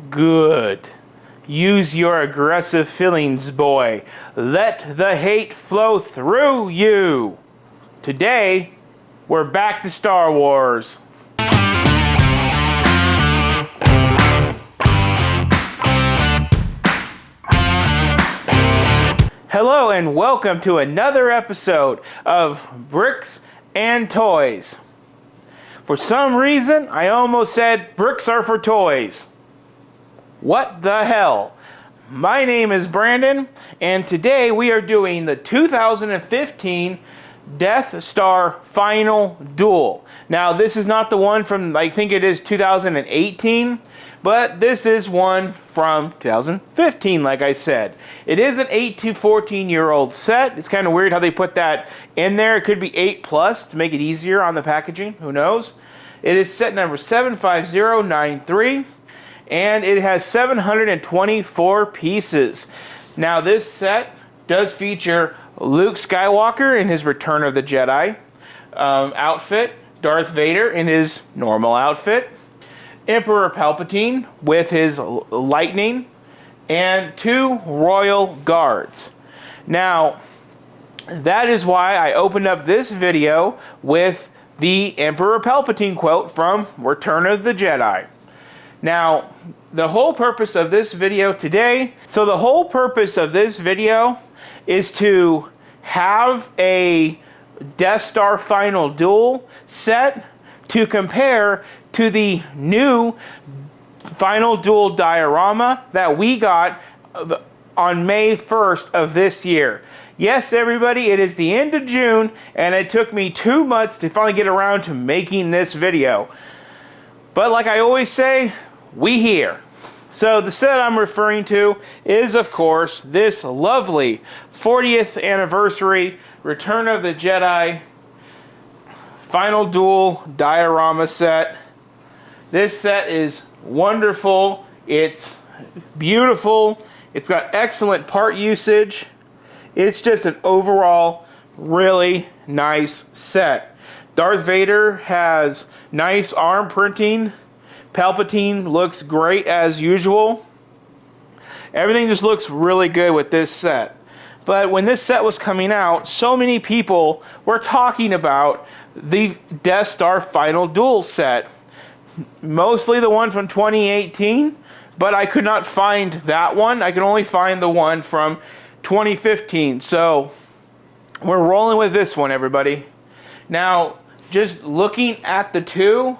Good. Use your aggressive feelings, boy. Let the hate flow through you. Today, we're back to Star Wars. Hello and welcome to another episode of Bricks and Toys. For some reason, I almost said bricks are for toys. What the hell? My name is Brandon, and today we are doing the 2015 Death Star Final Duel. Now, this is not the one from, I think it is 2018, but this is one from 2015, like I said. It is an 8 to 14-year-old set. It's kind of weird how they put that in there. It could be 8+ to make it easier on the packaging. Who knows? It is set number 75093, and it has 724 pieces. Now, this set does feature Luke Skywalker in his Return of the Jedi outfit, Darth Vader in his normal outfit, Emperor Palpatine with his lightning, and 2 royal guards. Now, that is why I opened up this video with the Emperor Palpatine quote from Return of the Jedi. Now, the whole purpose of this video today, is to have a Death Star Final Duel set to compare to the new Final Duel diorama that we got on May 1st of this year. Yes, everybody, it is the end of June, and it took me 2 months to finally get around to making this video. But like I always say, we here. So the set I'm referring to is, of course, this lovely 40th anniversary Return of the Jedi Final Duel diorama set. This set is wonderful. It's beautiful. It's got excellent part usage. It's just an overall really nice set. Darth Vader has nice arm printing. Palpatine looks great as usual. Everything just looks really good with this set. But when this set was coming out, so many people were talking about the Death Star Final Duel set. Mostly the one from 2018, but I could not find that one. I could only find the one from 2015. So we're rolling with this one, everybody. Now, just looking at the two,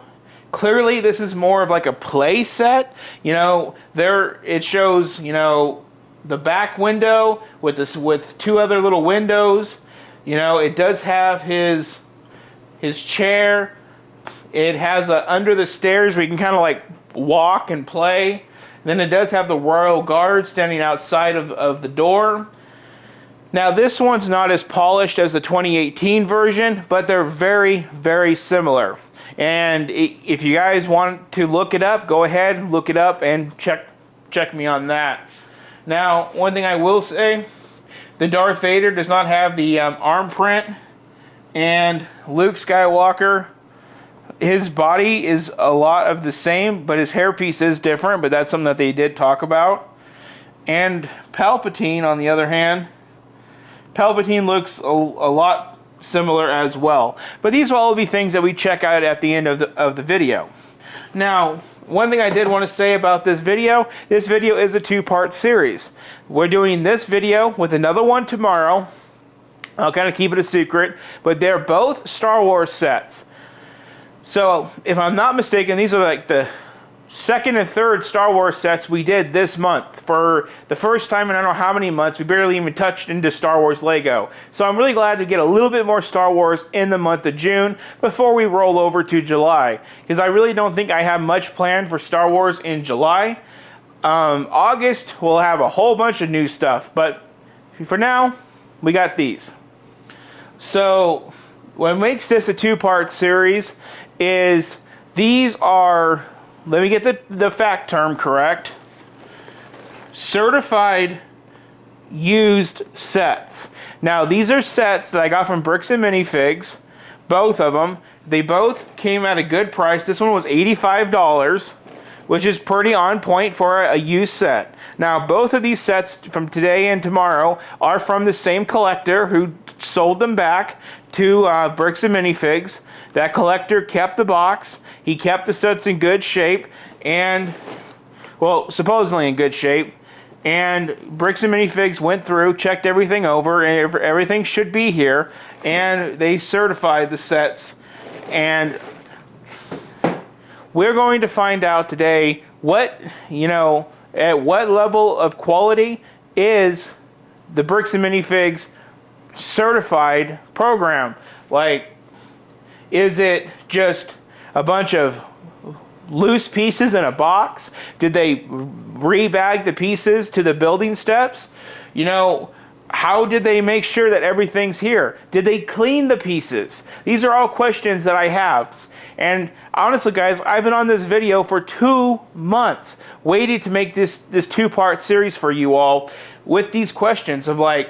clearly this is more of like a play set. You know, there it shows, you know, the back window with this with 2 other little windows. You know, it does have his chair. It has a under the stairs where you can kind of like walk and play. Then it does have the royal guard standing outside of the door. Now, this one's not as polished as the 2018 version, but they're very, very similar. And if you guys want to look it up, go ahead, look it up, and check me on that. Now, one thing I will say, the Darth Vader does not have the arm print, and Luke Skywalker, his body is a lot of the same, but his hairpiece is different, but that's something that they did talk about. And Palpatine, on the other hand, Palpatine looks a lot similar as well. But these will all be things that we check out at the end of the video. Now, one thing I did want to say about this video is a 2-part series. We're doing this video with another one tomorrow. I'll kind of keep it a secret, but they're both Star Wars sets. So, if I'm not mistaken, these are like the second and third Star Wars sets we did this month. For the first time in I don't know how many months, we barely even touched into Star Wars Lego. So I'm really glad to get a little bit more Star Wars in the month of June before we roll over to July. Because I really don't think I have much planned for Star Wars in July. August, we'll have a whole bunch of new stuff. But for now, we got these. So what makes this a 2-part series is these are, let me get the fact term correct, certified used sets. Now, these are sets that I got from Bricks and Minifigs, both of them. They both came at a good price. This one was $85, which is pretty on point for a used set. Now, both of these sets from today and tomorrow are from the same collector who sold them back to Bricks and Minifigs. That collector kept the box. He kept the sets in good shape, and, well, supposedly in good shape. And Bricks and Minifigs went through, checked everything over, and everything should be here. And they certified the sets. And we're going to find out today what, at what level of quality is the Bricks and Minifigs certified program. Like, is it just a bunch of loose pieces in a box? Did they rebag the pieces to the building steps? How did they make sure that everything's here? Did they clean the pieces? These are all questions that I have. And honestly, guys, I've been on this video for 2 months waiting to make this two-part series for you all with these questions of like,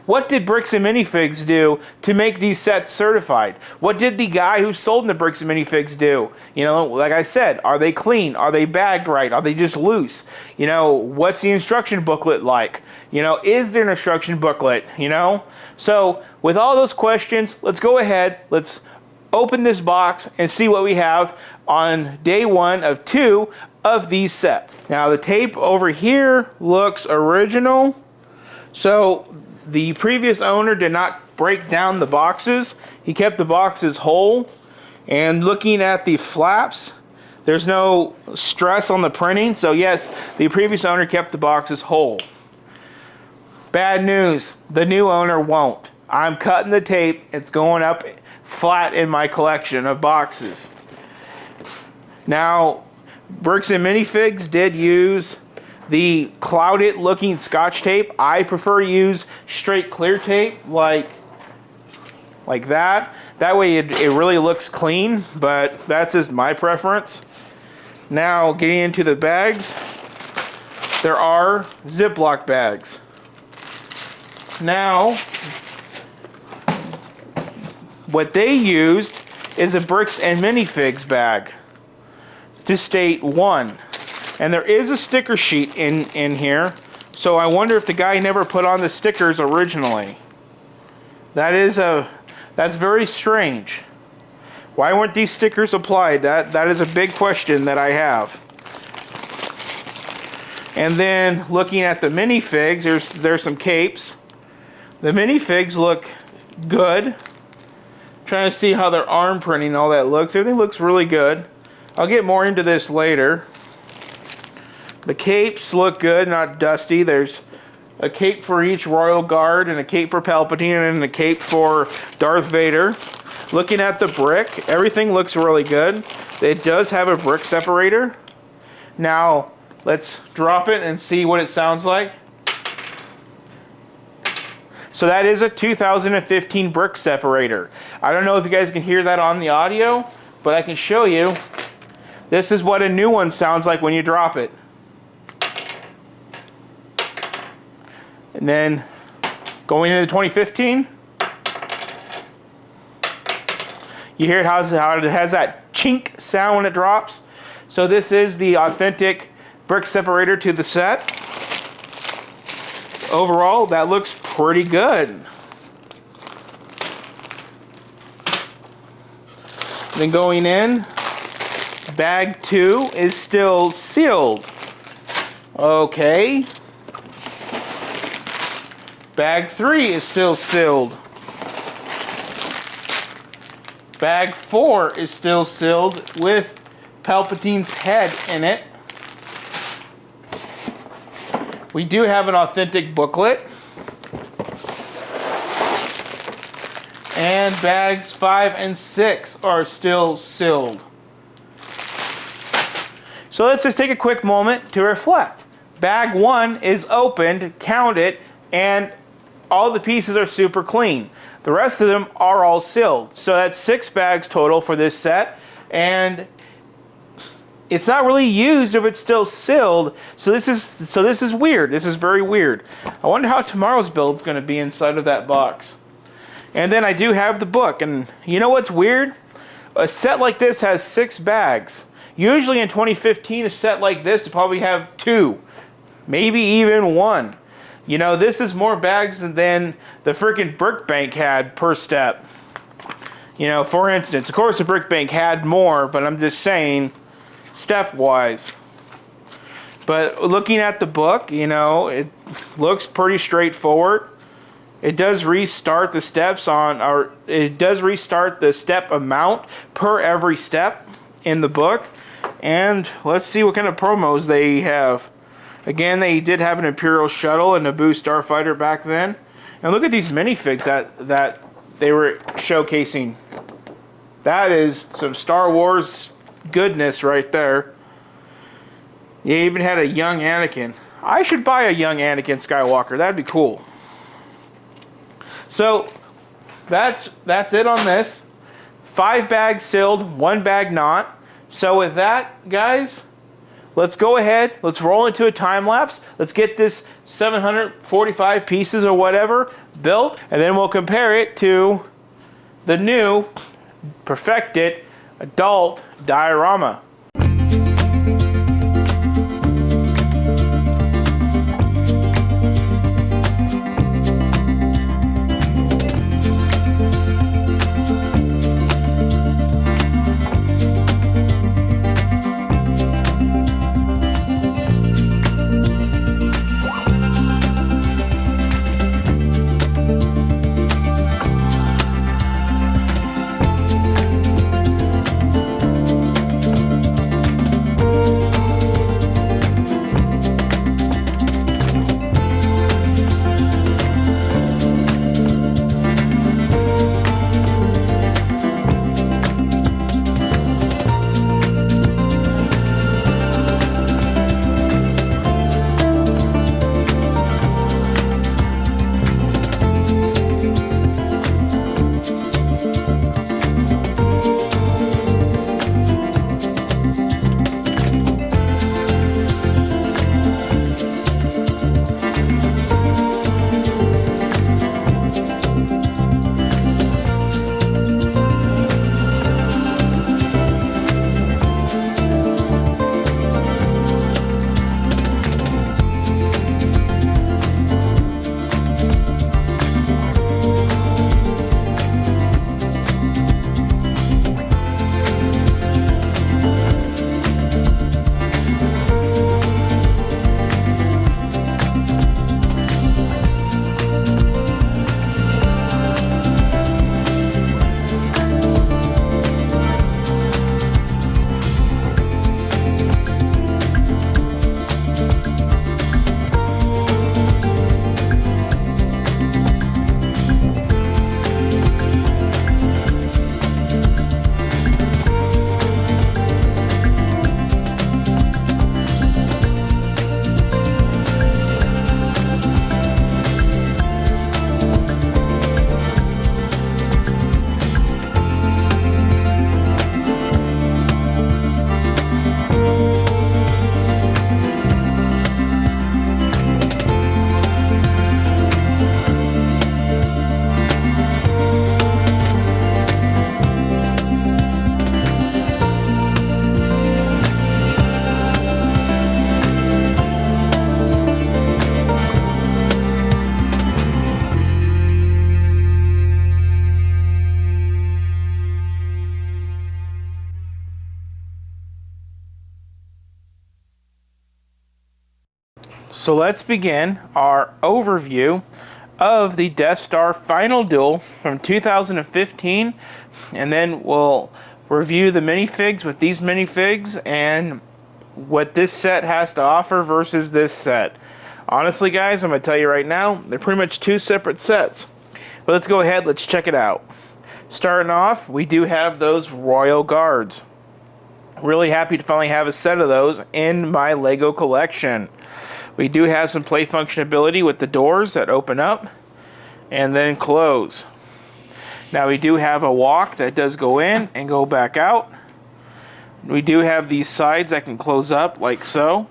what did Bricks and Minifigs do to make these sets certified? What did the guy who sold the Bricks and Minifigs do? Like I said, are they clean? Are they bagged right? Are they just loose? What's the instruction booklet like? Is there an instruction booklet? So with all those questions, let's go ahead. Let's open this box and see what we have on day 1 of 2 of these sets. Now the tape over here looks original. So the previous owner did not break down the boxes. He kept the boxes whole. And looking at the flaps, there's no stress on the printing. So yes, the previous owner kept the boxes whole. Bad news, the new owner won't. I'm cutting the tape. It's going up flat in my collection of boxes. Now, Bricks and Minifigs did use the clouded looking Scotch tape. I prefer to use straight clear tape like that. That way it really looks clean, but that's just my preference. Now, getting into the bags, there are Ziploc bags. Now, what they used is a Bricks and Minifigs bag to state 1. And there is a sticker sheet in here, so I wonder if the guy never put on the stickers originally. That's very strange. Why weren't these stickers applied? That is a big question that I have. And then looking at the Minifigs, there's some capes. The Minifigs look good. Trying to see how their arm printing and all that looks. Everything looks really good. I'll get more into this later. The capes look good, not dusty. There's a cape for each Royal Guard, and a cape for Palpatine, and a cape for Darth Vader. Looking at the brick, everything looks really good. It does have a brick separator. Now, let's drop it and see what it sounds like. So that is a 2015 brick separator. I don't know if you guys can hear that on the audio, but I can show you. This is what a new one sounds like when you drop it. And then going into 2015, you hear how it has that chink sound when it drops. So this is the authentic brick separator to the set. Overall, that looks pretty good. Then going in, bag 2 is still sealed. Okay. Bag 3 is still sealed. Bag 4 is still sealed with Palpatine's head in it. We do have an authentic booklet. And bags 5 and 6 are still sealed. So let's just take a quick moment to reflect. Bag 1 is opened, counted, and all the pieces are super clean. The rest of them are all sealed. So that's 6 bags total for this set. And it's not really used if it's still sealed. So this is weird. This is very weird. I wonder how tomorrow's build is going to be inside of that box. And then I do have the book. And you know what's weird? A set like this has 6 bags. Usually in 2015, a set like this would probably have 2, maybe even 1. You know, this is more bags than the freaking Brick Bank had per step. You know, for instance, of course the Brick Bank had more, but I'm just saying step-wise. But looking at the book, you know, it looks pretty straightforward. It does restart the steps on, or it does restart the step amount per every step in the book. And let's see what kind of promos they have. Again, they did have an Imperial Shuttle and a Naboo Starfighter back then. And look at these minifigs that they were showcasing. That is some Star Wars goodness right there. You even had a young Anakin. I should buy a young Anakin Skywalker. That'd be cool. So that's it on this. 5 bags sealed, 1 bag not. So with that, guys, let's go ahead. Let's roll into a time lapse. Let's get this 745 pieces or whatever built, and then we'll compare it to the new perfected adult diorama. So let's begin our overview of the Death Star Final Duel from 2015, and then we'll review the minifigs with these minifigs and what this set has to offer versus this set. Honestly, guys, I'm going to tell you right now, they're pretty much 2 separate sets. But let's go ahead, let's check it out. Starting off, we do have those Royal Guards. Really happy to finally have a set of those in my LEGO collection. We do have some play functionality with the doors that open up and then close. Now we do have a walk that does go in and go back out. We do have these sides that can close up like so,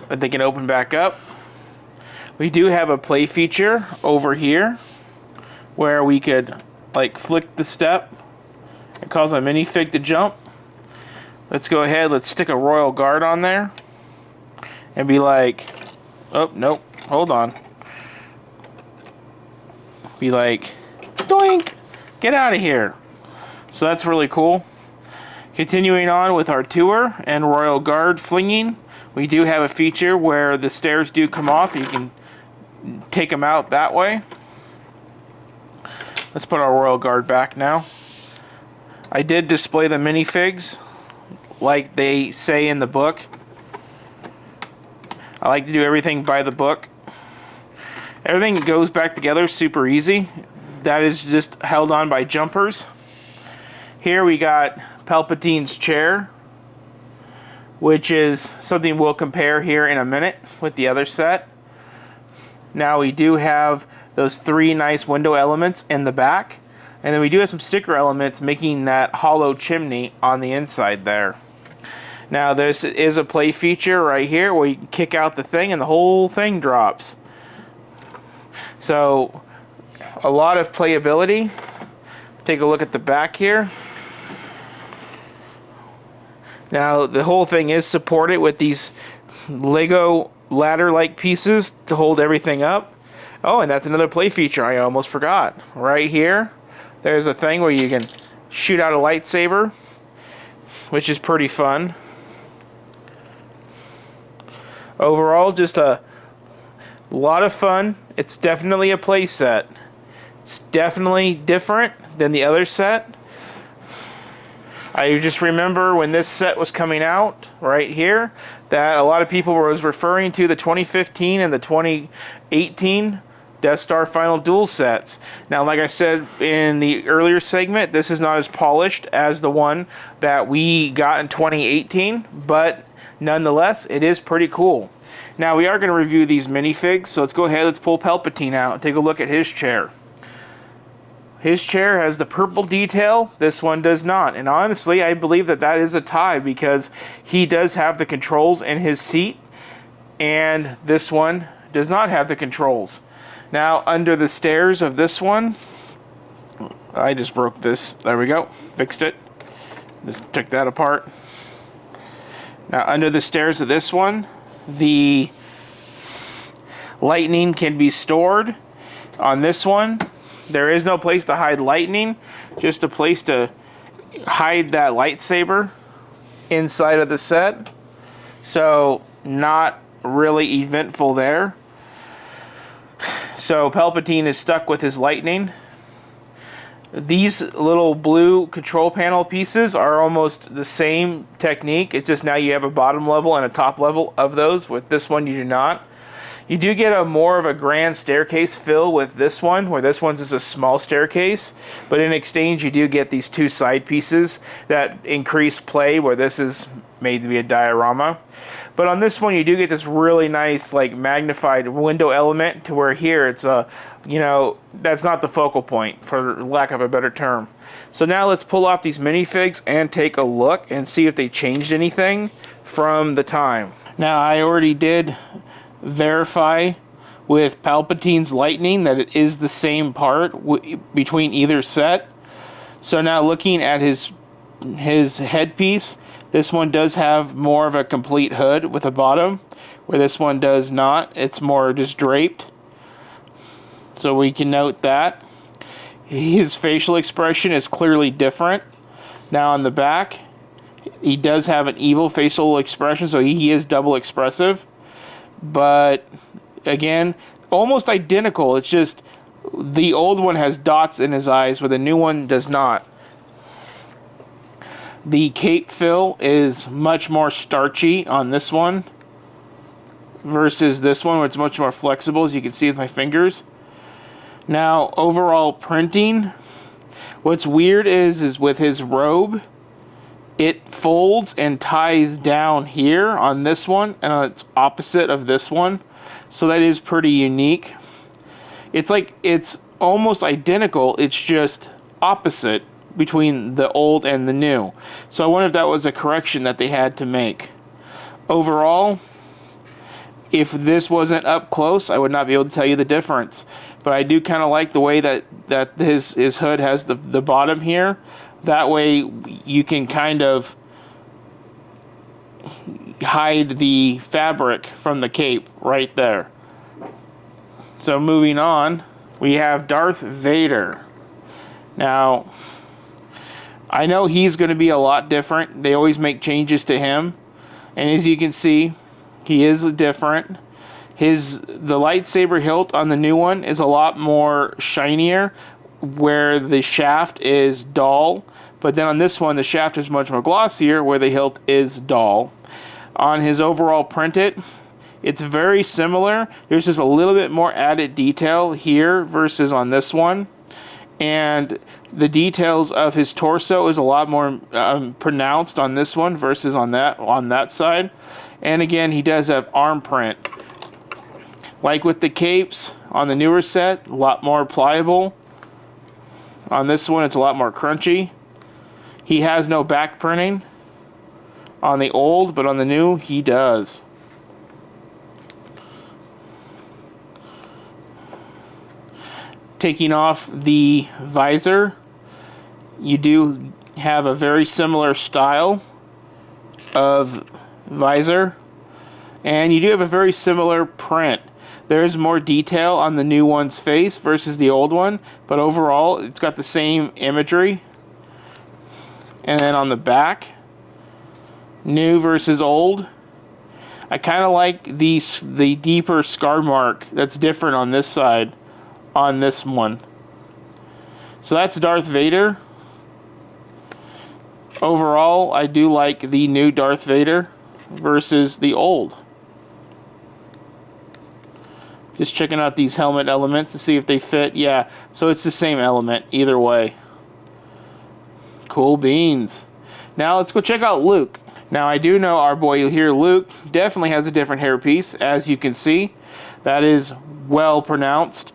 but they can open back up. We do have a play feature over here where we could like flick the step and cause a minifig to jump. Let's go ahead, let's stick a Royal Guard on there. And be like, oh, nope, hold on. Be like, doink, get out of here. So that's really cool. Continuing on with our tour and Royal Guard flinging, we do have a feature where the stairs do come off. You can take them out that way. Let's put our Royal Guard back now. I did display the minifigs like they say in the book. I like to do everything by the book. Everything goes back together super easy. That is just held on by jumpers. Here we got Palpatine's chair, which is something we'll compare here in a minute with the other set. Now we do have those 3 nice window elements in the back, and then we do have some sticker elements making that hollow chimney on the inside there. Now this is a play feature right here where you can kick out the thing and the whole thing drops. So a lot of playability. Take a look at the back here. Now the whole thing is supported with these Lego ladder-like pieces to hold everything up. Oh, and that's another play feature I almost forgot. Right here, there's a thing where you can shoot out a lightsaber, which is pretty fun. Overall, just a lot of fun. It's definitely a play set. It's definitely different than the other set. I just remember when this set was coming out, right here, that a lot of people was referring to the 2015 and the 2018 Death Star Final Duel sets. Now, like I said in the earlier segment, this is not as polished as the one that we got in 2018, but nonetheless, it is pretty cool. Now, we are going to review these minifigs, so let's go ahead, let's pull Palpatine out and take a look at his chair. His chair has the purple detail, this one does not. And honestly, I believe that that is a tie because he does have the controls in his seat, and this one does not have the controls. Now, under the stairs of this one, I just broke this. There we go. Fixed it. Just took that apart. Now, under the stairs of this one, the lightning can be stored. On this one, there is no place to hide lightning, just a place to hide that lightsaber inside of the set. So, not really eventful there. So Palpatine is stuck with his lightning. These little blue control panel pieces are almost the same technique. It's just now you have a bottom level and a top level of those. With this one you do not. You do get a more of a grand staircase fill with this one, where this one's just a small staircase. But in exchange you do get these 2 side pieces that increase play, where this is made to be a diorama. But on this one, you do get this really nice, like, magnified window element to where here it's a, that's not the focal point, for lack of a better term. So now let's pull off these minifigs and take a look and see if they changed anything from the time. Now, I already did verify with Palpatine's lightning that it is the same part between either set. So now looking at his headpiece, this one does have more of a complete hood with a bottom, where this one does not. It's more just draped. So we can note that. His facial expression is clearly different. Now on the back, he does have an evil facial expression, so he is double expressive. But again, almost identical. It's just the old one has dots in his eyes, where the new one does not. The cape fill is much more starchy on this one versus this one, where it's much more flexible, as you can see with my fingers. Now, overall printing, what's weird is with his robe, it folds and ties down here on this one, and it's opposite of this one. So that is pretty unique. It's like, it's almost identical, it's just opposite between the old and the new. So I wonder if that was a correction that they had to make. Overall, if this wasn't up close, I would not be able to tell you the difference. But I do kind of like the way that his hood has the bottom here. That way you can kind of hide the fabric from the cape right there. So moving on, we have Darth Vader. Now, I know he's going to be a lot different. They always make changes to him. And as you can see, he is different. The lightsaber hilt on the new one is a lot more shinier, where the shaft is dull. But then on this one, the shaft is much more glossier, where the hilt is dull. On his overall printed, it's very similar. There's just a little bit more added detail here versus on this one. And the details of his torso is a lot more pronounced on this one versus on that side. And again, he does have arm print. Like with the capes on the newer set, a lot more pliable. On this one, it's a lot more crunchy. He has no back printing on the old, but on the new, he does. Taking off the visor, you do have a very similar style of visor, and you do have a very similar print. There's more detail on the new one's face versus the old one, but overall it's got the same imagery. And then on the back, new versus old. I kind of like the deeper scar mark that's different on this side on this one. So that's Darth Vader. Overall, I do like the new Darth Vader versus the old. Just checking out these helmet elements to see if they fit. Yeah, so it's the same element either way. Cool beans. Now let's go check out Luke. Now I do know our boy here, Luke, definitely has a different hairpiece, as you can see. That is well pronounced.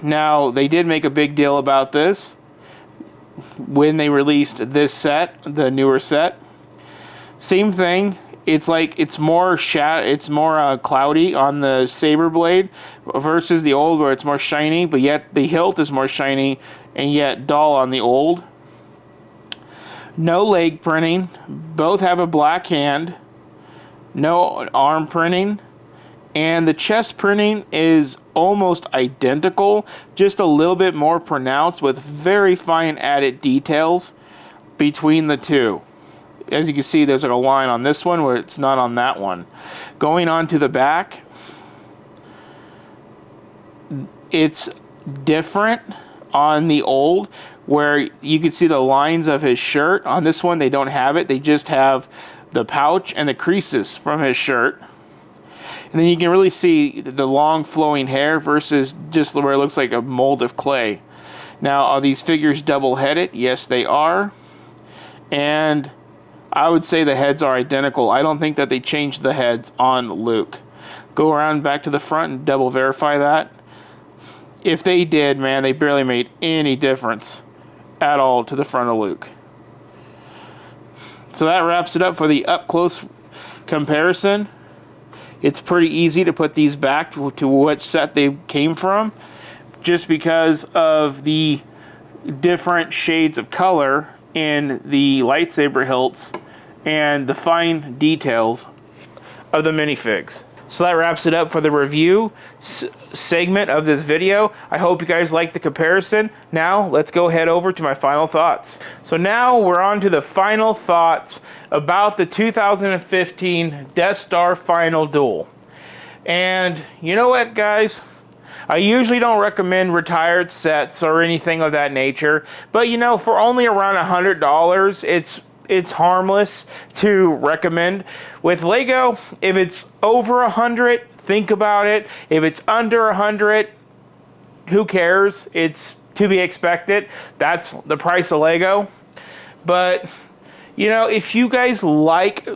Now, they did make a big deal about this when they released this set, the newer set. Same thing. It's like it's more cloudy on the saber blade versus the old, where it's more shiny, but yet the hilt is more shiny and yet dull on the old. No leg printing. Both have a black hand. No arm printing. And the chest printing is almost identical, just a little bit more pronounced with very fine added details between the two. As you can see, there's like a line on this one where it's not on that one. Going on to the back, it's different on the old, where you can see the lines of his shirt. On this one, they don't have it. They just have the pouch and the creases from his shirt. And then you can really see the long flowing hair versus just where it looks like a mold of clay. Now, are these figures double-headed? Yes, they are. And I would say the heads are identical. I don't think that they changed the heads on Luke. Go around back to the front and double verify that. If they did, man, they barely made any difference at all to the front of Luke. So that wraps it up for the up-close comparison. It's pretty easy to put these back to what set they came from, just because of the different shades of color in the lightsaber hilts and the fine details of the minifigs. So that wraps it up for the review segment of this video. I hope you guys liked the comparison. Now let's go head over to my final thoughts. So now we're on to the final thoughts about the 2015 Death Star Final Duel. And you know what, guys? I usually don't recommend retired sets or anything of that nature, but you know, for only around $100, it's harmless to recommend. With Lego, if it's over 100, think about it. If it's under 100, who cares? It's to be expected. That's the price of Lego. But, you know, if you guys like,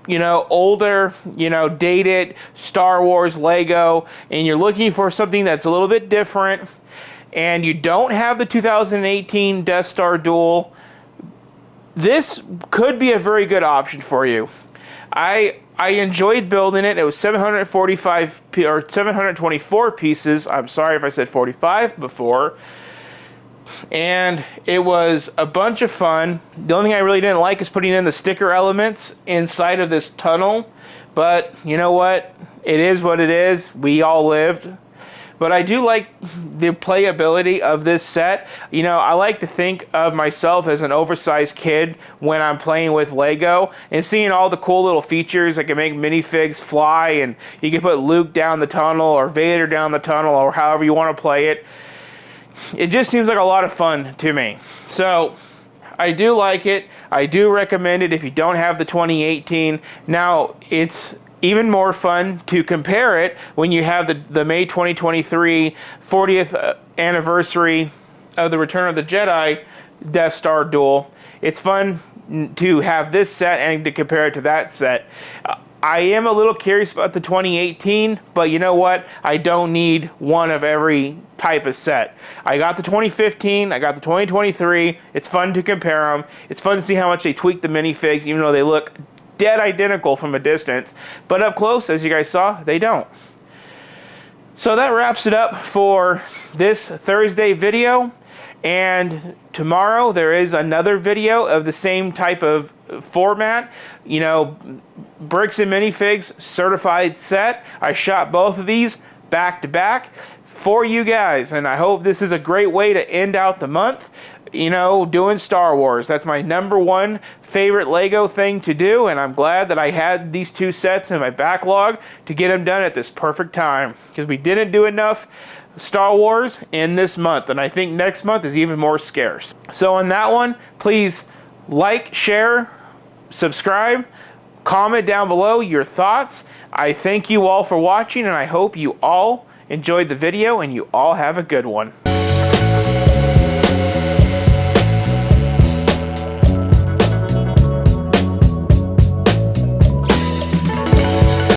you know, older, you know, dated Star Wars Lego, and you're looking for something that's a little bit different, and you don't have the 2018 Death Star Duel, this could be a very good option for you. I enjoyed building it. It was 724 pieces. I'm sorry if I said 45 before. and it was a bunch of fun. The only thing I really didn't like is putting in the sticker elements inside of this tunnel, but you know what? It is what it is. We all lived. But I do like the playability of this set. You know, I like to think of myself as an oversized kid when I'm playing with Lego and seeing all the cool little features. I can make minifigs fly, and you can put Luke down the tunnel or Vader down the tunnel or however you want to play it. It just seems like a lot of fun to me. So I do like it. I do recommend it if you don't have the 2018. Now, it's even more fun to compare it when you have the May 2023 40th anniversary of the Return of the Jedi Death Star duel. It's fun to have this set and to compare it to that set. I am a little curious about the 2018, but you know what? I don't need one of every type of set. I got the 2015, I got the 2023. It's fun to compare them. It's fun to see how much they tweak the minifigs, even though they look dead identical from a distance. But up close, as you guys saw, they don't. So that wraps it up for this Thursday video. And tomorrow there is another video of the same type of format. You know, Bricks and Minifigs certified set. I shot both of these back to back for you guys, and I hope this is a great way to end out the month. You know, doing Star Wars. That's my #1 favorite Lego thing to do, and I'm glad that I had these two sets in my backlog to get them done at this perfect time, because we didn't do enough Star Wars in this month, and I think next month is even more scarce. So on that one, please like, share, subscribe, comment down below your thoughts. I thank you all for watching, and I hope you all enjoyed the video and you all have a good one.